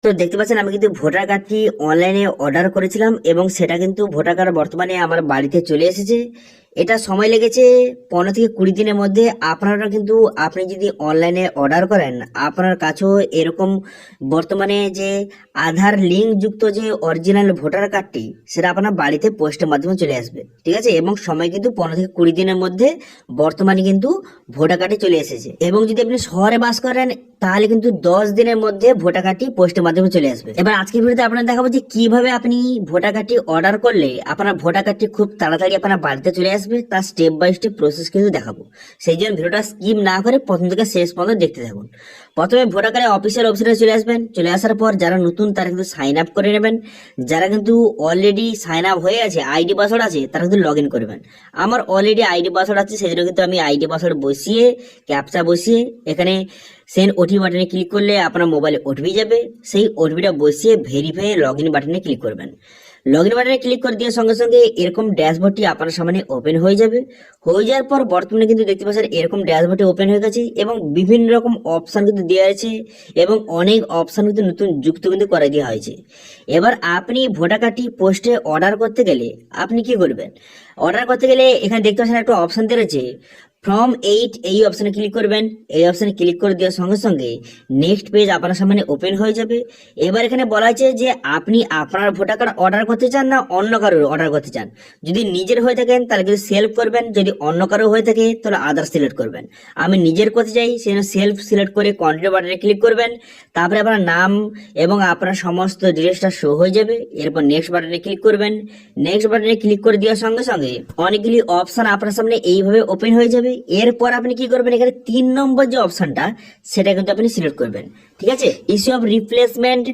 তো দেখতে পাচ্ছেন আমি কিন্তু ভোটার কার্ডটি অনলাইনে অর্ডার করেছিলাম এবং সেটা কিন্তু ভোটার কার্ড বর্তমানে আমার বাড়িতে চলে এসেছে। এটা সময় লেগেছে 15 থেকে 20 দিনের মধ্যে। আপনারা কিন্তু আপনি যদি অনলাইনে অর্ডার করেন আপনার কাছেও এরকম বর্তমানে যে আধার লিঙ্ক যুক্ত যে অরিজিনাল ভোটার কার্ডটি সেটা আপনার বাড়িতে পোস্টের মাধ্যমে চলে আসবে, ঠিক আছে। এবং সময় কিন্তু 15 থেকে 20 দিনের মধ্যে বর্তমানে কিন্তু ভোটার কার্ডে চলে এসেছে। এবং যদি আপনি শহরে বাস করেন তাহলে কিন্তু 10 দিনের মধ্যে ভোটার কার্ডটি পোস্টের মাধ্যমে চলে আসবে। এবার আজকের ভিডিওতে আপনাদের দেখাবো যে কিভাবে আপনি ভোটার কার্ডটি অর্ডার করলে আপনার ভোটার কার্ডটি খুব তাড়াতাড়ি আপনার বাড়িতে চলে আসবে, তার স্টেপ বাই স্টেপ প্রসেস কিন্তু দেখাবো। সেই জন্য ভিডিওটা স্কিপ না করে প্রথম থেকে শেষ পর্যন্ত দেখতে থাকুন। প্রথমে ভোটার কার্ডের অফিসিয়াল ওয়েবসাইটে চলে আসবেন। চলে আসার পর যারা নতুন তারা কিন্তু সাইন আপ করে নেবেন। যারা কিন্তু অলরেডি সাইন আপ হয়ে আছে, আইডি পাসওয়ার্ড আছে, তারা কিন্তু লগ ইন করবেন। আমার অলরেডি আইডি পাসওয়ার্ড আছে, সেই জন্য কিন্তু আমি আইডি পাসওয়ার্ড বসিয়ে ক্যাপচা বসিয়ে এখানে সেন্ড ওটিপি বাটনে ক্লিক করলে আপনার মোবাইলে ওটিপি যাবে। সেই ওটিপিটা বসিয়ে ভেরিফাই লগ ইন বাটনে ক্লিক করবেন। লগ ইন বাটনে ক্লিক করে দেওয়ার সঙ্গে সঙ্গে এরকম ড্যাশবোর্ডটি আপনার সামনে ওপেন হয়ে যাবে। হয়ে যাওয়ার পর বর্তমানে কিন্তু দেখতে পাচ্ছেন এরকম ড্যাশবোর্ডটি ওপেন হয়ে গেছে এবং বিভিন্ন রকম অপশান কিন্তু দেওয়া আছে এবং অনেক অপশান কিন্তু নতুন যুক্ত কিন্তু করে দেওয়া হয়েছে। এবার আপনি ভোটার কার্ডটি পোস্টে অর্ডার করতে গেলে আপনি কি করবেন? অর্ডার করতে গেলে এখানে দেখতে পাচ্ছেন একটা অপশান দেওয়া রয়েছে ফ্রম 8, এই অপশানে ক্লিক করবেন। এই অপশানে ক্লিক করে দেওয়ার সঙ্গে সঙ্গে নেক্সট পেজ আপনার সামনে ওপেন হয়ে যাবে। এবার এখানে বলা আছে যে আপনি আপনার ভোটার কার্ড অর্ডার করতে চান না অন্য কারোর অর্ডার করতে চান। যদি নিজের হয়ে থাকেন তাহলে কিন্তু সেলফ করবেন, যদি অন্য কারো হয়ে থাকে তাহলে আদার সিলেক্ট করবেন। আমি নিজের করতে চাই সেই জন্য সেলফ সিলেক্ট করে কন্টিনিউ বাটনে ক্লিক করবেন। তারপরে আপনার নাম এবং আপনার সমস্ত ডিটেলসটা শো হয়ে যাবে। এরপর নেক্সট বাটনে ক্লিক করবেন। নেক্সট বাটনে ক্লিক করে দেওয়ার সঙ্গে সঙ্গে অনেকগুলি অপশান আপনার সামনে এইভাবে ওপেন হয়ে যাবে। এরপর আপনি কি করবেন, এখানে 3 নম্বর যে অপশনটা সেটা কিন্তু আপনি সিলেক্ট করবেন, ঠিক আছে। Issue of replacement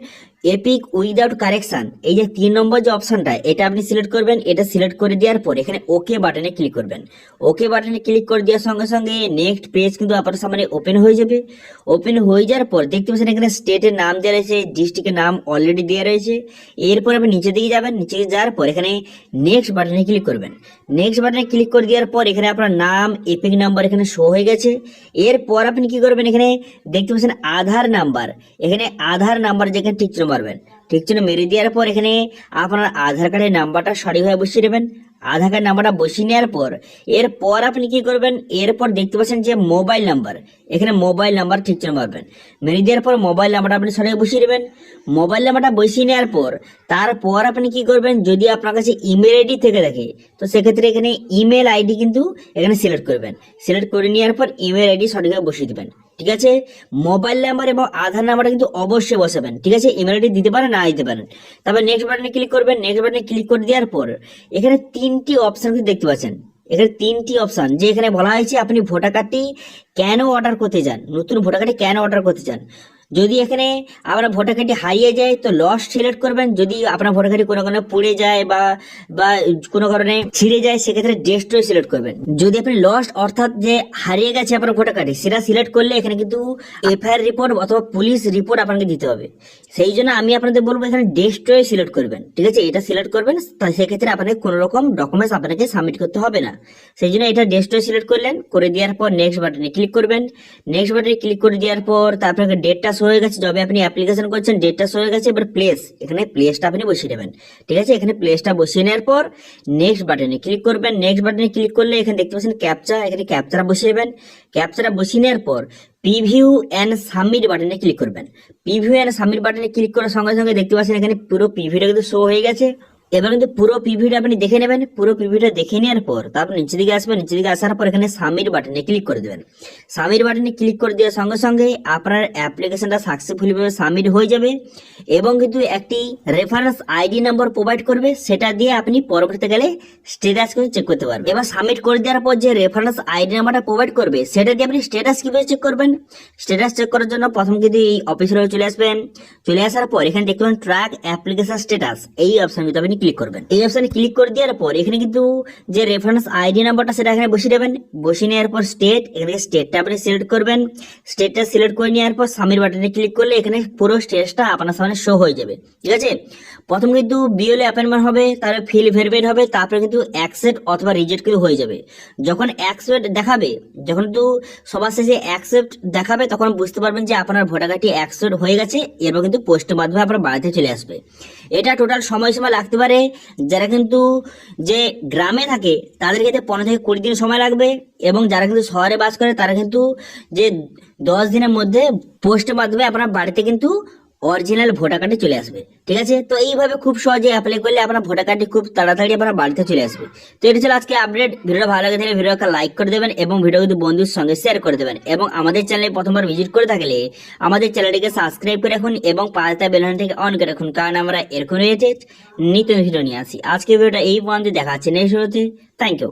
epic without correction, এই যে 3 নম্বর যে অপশনটা এটা আপনি সিলেক্ট করবেন। এটা সিলেক্ট করে দেওয়ার পর এখানে ওকে বাটনে ক্লিক করবেন। ওকে বাটনে ক্লিক করে দেওয়ার সঙ্গে সঙ্গে নেক্সট পেজ কিন্তু আপনার সামনে ওপেন হয়ে যাবে। ওপেন হয়ে যাওয়ার পর দেখতে পাচ্ছেন এখানে স্টেটের নাম দেওয়া রয়েছে, ডিস্ট্রিক্টের নাম অলরেডি দেওয়া রয়েছে। এরপর আপনি নিচে দিকে যাবেন। নিচে যাওয়ার পর এখানে নেক্সট বাটনে ক্লিক করবেন। নেক্সট বাটনে ক্লিক করে দেওয়ার পর এখানে আপনার নাম এপিক নাম্বার এখানে শো হয়ে গেছে। এরপর আপনি কি করবেন, এখানে দেখতে পাচ্ছেন আধার নাম্বার, এখানে আধার নাম্বার যেখানে টিক চিহ্ন মারবেন। টিক চিহ্ন মেরে দেওয়ার পর এখানে আপনার আধার কার্ডের নাম্বারটা সঠিকভাবে বসিয়ে নেবেন। আধার কার্ড নাম্বারটা বসিয়ে নেওয়ার পর এরপর আপনি কি করবেন, এরপর দেখতে পাচ্ছেন যে মোবাইল নাম্বার, এখানে মোবাইল নাম্বার ঠিক চিহ্ন মারবেন। মেরে দেওয়ার পর মোবাইল নাম্বারটা আপনি সঠিক বসিয়ে নেবেন। মোবাইল নাম্বারটা বসিয়ে নেওয়ার পর তারপর আপনি কি করবেন, যদি আপনার কাছে ইমেল আইডি থেকে থাকে তো সেক্ষেত্রে এখানে ইমেল আইডি কিন্তু এখানে সিলেক্ট করবেন। সিলেক্ট করে নেওয়ার পর ইমেল আইডি সঠিকভাবে বসিয়ে দেবেন, ঠিক আছে। মোবাইল নাম্বার এবং আধার নাম্বারটা কিন্তু অবশ্যই বসাবেন, ঠিক আছে। ইমেল আইডি দিতে পারেন না দিতে পারেন। তারপর নেক্সট বাটনে ক্লিক করবেন। নেক্সট বাটনে ক্লিক করে দেওয়ার পর এখানে 3টি অপশন কিন্তু দেখতে পাচ্ছেন। এখানে 3টি অপশন যে এখানে বলা হয়েছে আপনি ভোটার কার্ডটি কেন অর্ডার করতে চান, নতুন ভোটার কার্ডটি কেন অর্ডার করতে চান। যদি এখানে আপনার ভোটার কার্ডটি হারিয়ে যায় তো লস্ট সিলেক্ট করবেন। যদি আপনার ভোটার কার্ডটি কোনো কারণে পুড়ে যায় বা বা কোনো কারণে ছিঁড়ে যায় সেক্ষেত্রে ডেস্ট্রয় সিলেক্ট করবেন। যদি আপনি লস্ট অর্থাৎ যে হারিয়ে গেছে আপনার ভোটার কার্ডটি সেটা সিলেক্ট করলে এখানে কিন্তু এফআইআর রিপোর্ট অথবা পুলিশ রিপোর্ট আপনাকে দিতে হবে। সেই জন্য আমি আপনাদের বলবো এখানে ডেস্ট্রয় সিলেক্ট করবেন, ঠিক আছে। এটা সিলেক্ট করবেন, সেক্ষেত্রে আপনাকে কোনো রকম ডকুমেন্টস আপনাকে সাবমিট করতে হবে না। সেই জন্য এটা ডেস্ট্রয় সিলেক্ট করলেন। করে দেওয়ার পর নেক্সট বাটনে ক্লিক করবেন। নেক্সট বাটনে ক্লিক করে দেওয়ার পর তারপরে ডেটটা শো হয়ে গেছে, যবে আপনি অ্যাপ্লিকেশন করছেন ডেটটা শো হয়ে গেছে। এবার প্লেস, এখানে প্লেসটা আপনি বসিয়ে নেবেন, ঠিক আছে। এখানে প্লেসটা বসিয়ে নেওয়ার পর নেক্সট বাটনে ক্লিক করবেন। নেক্সট বাটনে ক্লিক করলে এখানে দেখতে পাচ্ছেন ক্যাপচা, এখানে ক্যাপচাটা বসিয়ে নেবেন। ক্যাপচাটা বসিয়ে নেওয়ার পর প্রিভিউ এন্ড সাবমিট বাটনে ক্লিক করবেন। প্রিভিউ এন্ড সাবমিট বাটনে ক্লিক করার সঙ্গে সঙ্গে দেখতে পাচ্ছেন এখানে পুরো প্রিভিউটা কিন্তু শো হয়ে গেছে। এবার কিন্তু পুরো প্রিভিউটা আপনি দেখে নেবেন। পুরো প্রিভিউটা দেখে নেওয়ার পর তারপর নিচে দিকে আসবেন। নিচে দিকে আসার পর এখানে সাবমিট বাটনে ক্লিক করে দেবেন। সাবমিট বাটনে ক্লিক করে দেওয়ার সঙ্গে সঙ্গে আপনার অ্যাপ্লিকেশনটা সাকসেসফুলি ভাবে সাবমিট হয়ে যাবে এবং কিন্তু একটি রেফারেন্স আইডি নাম্বার প্রোভাইড করবে, সেটা দিয়ে আপনি পরবর্তীতে গেলে স্ট্যাটাস করে চেক করতে পারবেন। এবার সাবমিট করে দেওয়ার পর যে রেফারেন্স আইডি নাম্বারটা প্রোভাইড করবে সেটা দিয়ে আপনি স্ট্যাটাস কিভাবে চেক করবেন। স্ট্যাটাস চেক করার জন্য প্রথম কিন্তু এই অফিসে চলে আসবেন। চলে আসার পর এখানে দেখতে পাবেন ট্র্যাক অ্যাপ্লিকেশন স্ট্যাটাস, এই অপশন কিন্তু আপনি ক্লিক করবেন। এই অপশনে ক্লিক করে দেওয়ার পর এখানে কিন্তু যে রেফারেন্স আইডি নাম্বারটা সেটা এখানে বসিয়ে দেবেন। বসিয়ে নেওয়ার পর স্টেট, এখানে স্টেটটা আপনি সিলেক্ট করবেন। স্টেটটা সিলেক্ট করে নেওয়ার পর সাবমিট বাটনে ক্লিক করলে এখানে পুরো স্টেটটা আপনার সামনে শো হয়ে যাবে। ঠিক আছে, প্রথম কিন্তু বিএলও অ্যাপয়েন্টমেন্ট হবে, তারপরে ফিল ভেরিফাইড হবে, তারপরে কিন্তু অ্যাকসেপ্ট অথবা রিজেক্ট কিন্তু হয়ে যাবে। যখন অ্যাকসেপ্ট দেখাবে, যখন কিন্তু সবার শেষে অ্যাকসেপ্ট দেখাবে, তখন বুঝতে পারবেন যে আপনার ভোটার কার্ডটি অ্যাকসেপ্ট হয়ে গেছে। এরপর কিন্তু পোস্টের মাধ্যমে আপনার বাড়িতে চলে আসবে। এটা টোটাল সময়সীমা লাগতে পারে, যারা কিন্তু যে গ্রামে থাকে তাদের ক্ষেত্রে 15 থেকে 20 দিন সময় লাগবে, এবং যারা কিন্তু শহরে বাস করে তারা কিন্তু যে 10 দিনের মধ্যে পোস্টের মাধ্যমে আপনার বাড়িতে কিন্তু অরিজিনাল ভোটার কার্ডে চলে আসবে। ঠিক আছে, তো এইভাবে খুব সহজে অ্যাপ্লাই করলে আপনার ভোটার কার্ডটি খুব তাড়াতাড়ি আপনার বাড়িতে চলে আসবে। তো এটা ছিল আজকে আপডেট। ভিডিওটা ভালো লাগে থাকলে ভিডিওটা লাইক করে দেবেন এবং ভিডিও কিন্তু বন্ধুর সঙ্গে শেয়ার করে দেবেন, এবং আমাদের চ্যানেলে প্রথমবার ভিজিট করে থাকলে আমাদের চ্যানেলটিকে সাবস্ক্রাইব করে রাখুন এবং পাঁচটা বেল আইকনটিকে অন করে রাখুন, কারণ আমরা এরকম রিলেটেড নিত্য ভিডিও নিয়ে আসি। আজকে ভিডিওটা এই পর্যন্ত দেখা হচ্ছে নেক্সট ভিডিওতে। Thank you.